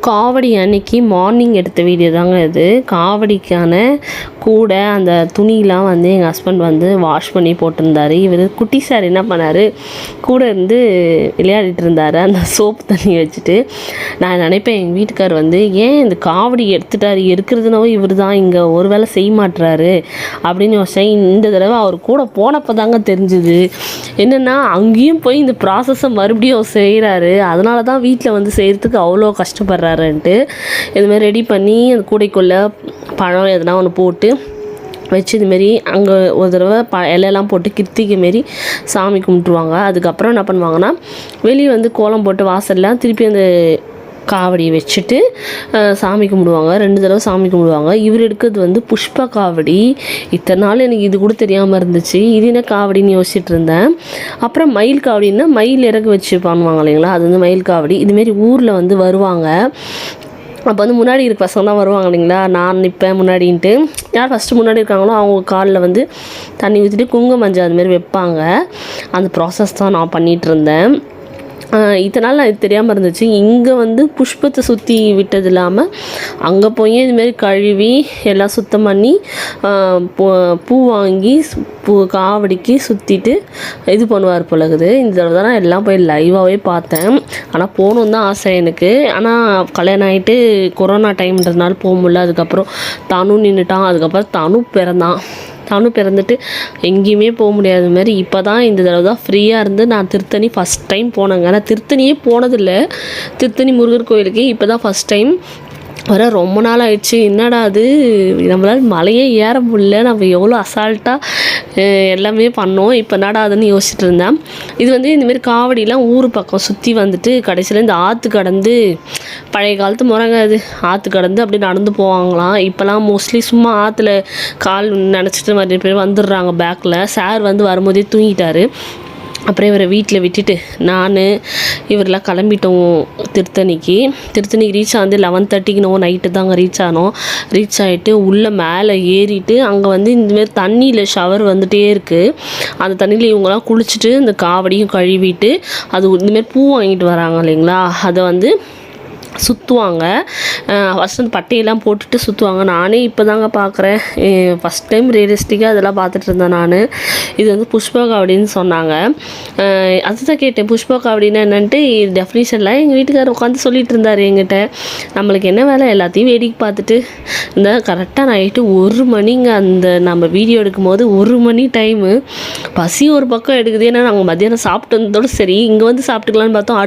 காவடி அன்னைக்கு மார்னிங் எடுத்த வீடியோ தாங்க இது. காவடிக்கான கூடை அந்த துணியெலாம் வந்து எங்கள் ஹஸ்பண்ட் வந்து வாஷ் பண்ணி போட்டிருந்தார். இவர் குட்டி சார் என்ன பண்ணார், கூட இருந்து விளையாடிட்டு இருந்தார் அந்த சோப்பு தண்ணி வச்சுட்டு. நான் நினைப்பேன் எங்கள் வீட்டுக்கார் வந்து ஏன் இந்த காவடி எடுத்துட்டார், எடுக்கிறதுனாவும் இவர் தான் இங்கே ஒரு வேளை செய்ய மாட்டுறாரு அப்படின்னு யோசிச்சேன். இந்த தடவை அவர் கூட போனப்போ தாங்க தெரிஞ்சுது என்னென்னா அங்கேயும் போய் இந்த ப்ராசஸை மறுபடியும் செய்கிறாரு. அதனால தான் வீட்டில் வந்து செய்கிறதுக்கு அவ்வளோ கஷ்டப்படுறாருன்ட்டு இதுமாதிரி ரெடி பண்ணி அந்த கூடைக்குள்ளே பழம் எதனா ஒன்று போட்டு வச்சு இதுமாரி அங்கே ஒரு தடவை இலையெல்லாம் போட்டு கிருத்திகை மாரி சாமி கும்பிட்டுருவாங்க. அதுக்கப்புறம் என்ன பண்ணுவாங்கன்னா வெளியே வந்து கோலம் போட்டு வாசல்லாம் திருப்பி அந்த காவடியை வச்சுட்டு சாமி கும்பிடுவாங்க. 2 தடவை சாமி கும்பிடுவாங்க. இவர் எடுக்கிறது வந்து புஷ்ப காவடி. இத்தனை நாள் எனக்கு இது கூட தெரியாமல் இருந்துச்சு. இது என்ன காவடின்னு யோசிச்சுட்டு இருந்தேன். அப்புறம் மயில் காவடின்னா மயில் இறகு வச்சு பண்ணுவாங்க இல்லைங்களா, அது வந்து மயில் காவடி. இதுமாரி ஊரில் வந்து வருவாங்க. அப்போ வந்து முன்னாடி இருக்க பசங்க தான் வருவாங்க இல்லைங்களா, நான் நிற்பேன் முன்னாடின்ட்டு. யார் ஃபஸ்ட்டு முன்னாடி இருக்காங்களோ அவங்க காலில் வந்து தண்ணி ஊற்றிட்டு குங்குமம் மஞ்சள் அதுமாரி வைப்பாங்க. அந்த ப்ராசஸ் தான் நான் பண்ணிகிட்டு இருந்தேன். இதனால் நான் இது தெரியாமல் இருந்துச்சு. இங்கே வந்து புஷ்பத்தை சுற்றி விட்டது இல்லாமல் அங்கே போய் இதுமாரி கழுவி எல்லாம் சுத்தம் பண்ணி பூ வாங்கி காவடிக்கு சுற்றிட்டு இது பண்ணுவார் போலகுது. இந்த தடவை தான் நான் எல்லாம் போய் லைவாகவே பார்த்தேன். ஆனால் போகணுன்னு தான் ஆசை எனக்கு. ஆனால் கல்யாணம் ஆகிட்டு கொரோனா டைம்ன்றதுனால போக முடியல. அதுக்கப்புறம் தனு நின்றுட்டான். அதுக்கப்புறம் தனு பிறந்துட்டு எங்கேயுமே போக முடியாத மாதிரி இப்போ தான் இந்த தடவை தான் ஃப்ரீயாக இருந்து நான் திருத்தணி ஃபஸ்ட் டைம் போனேங்க. நான் திருத்தணியே போனதில்லை. திருத்தணி முருகர் கோயிலுக்கு இப்போ தான் ஃபஸ்ட் டைம் வர. ரொம்ப நாள் ஆயிடுச்சு. என்னடா அது நம்மளால் மலையே ஏற முடியல, நம்ம எவ்வளோ அசால்ட்டாக எல்லாமே பண்ணோம், இப்போ என்னடா அதுன்னு யோசிச்சுட்டு இருந்தேன். இது வந்து இந்தமாரி காவடிலாம் ஊர் பக்கம் சுற்றி வந்துட்டு கடைசியில் இந்த ஆற்று கடந்து, பழைய காலத்து முறைங்க அது, ஆற்று கடந்து அப்படி நடந்து போவாங்களாம். இப்போலாம் மோஸ்ட்லி சும்மா ஆற்றுல கால் நினச்சிட்டு நிறைய பேர் வந்துடுறாங்க பேக்கில். சார் வந்து வரும்போதே தூங்கிட்டார். அப்புறம் இவரை வீட்டில் விட்டுட்டு நான் இவரெலாம் கிளம்பிட்டோம் திருத்தணிக்கு ரீச் ஆகுது 11:30க்கு நைட்டு தாங்க ரீச் ஆனோம். ரீச் ஆகிட்டு உள்ளே மேலே ஏறிட்டு அங்கே வந்து இந்தமாரி தண்ணியில் ஷவர் வந்துகிட்டே இருக்குது. அந்த தண்ணியில் இவங்கெல்லாம் குளிச்சுட்டு இந்த காவடியும் கழுவிட்டு அது இந்தமாரி பூ வாங்கிட்டு வராங்க இல்லைங்களா, அதை வந்து சுற்றுவாங்க. ஃபஸ்ட் அந்த பட்டையெல்லாம் போட்டுட்டு சுற்றுவாங்க. நானே இப்போ தாங்க பார்க்குறேன். ஃபஸ்ட் டைம் ரியலிஸ்டிக்காக அதெல்லாம் பார்த்துட்டு இருந்தேன் நான். இது வந்து புஷ்ப காவடின்னு சொன்னாங்க. அதுதான் கேட்டேன் புஷ்ப காவடின்னா என்னன்ட்டு. டெஃபினிஷன்லாம் எங்கள் வீட்டுக்காரர் உட்காந்து சொல்லிகிட்டு இருந்தார் என்கிட்ட. நம்மளுக்கு என்ன வேலை, எல்லாத்தையும் வேடிக்கை பார்த்துட்டு இந்த கரெக்டாக நைட்டு 1 மணிங்க. அந்த நம்ம வீடியோ எடுக்கும்போது 1 மணி டைமு. பசி ஒரு பக்கம் எடுக்குது. ஏன்னா நாங்கள் மத்தியானம் சாப்பிட்டு வந்ததோடு சரி இங்கே வந்து சாப்பிட்டுக்கலான்னு பார்த்தோம்.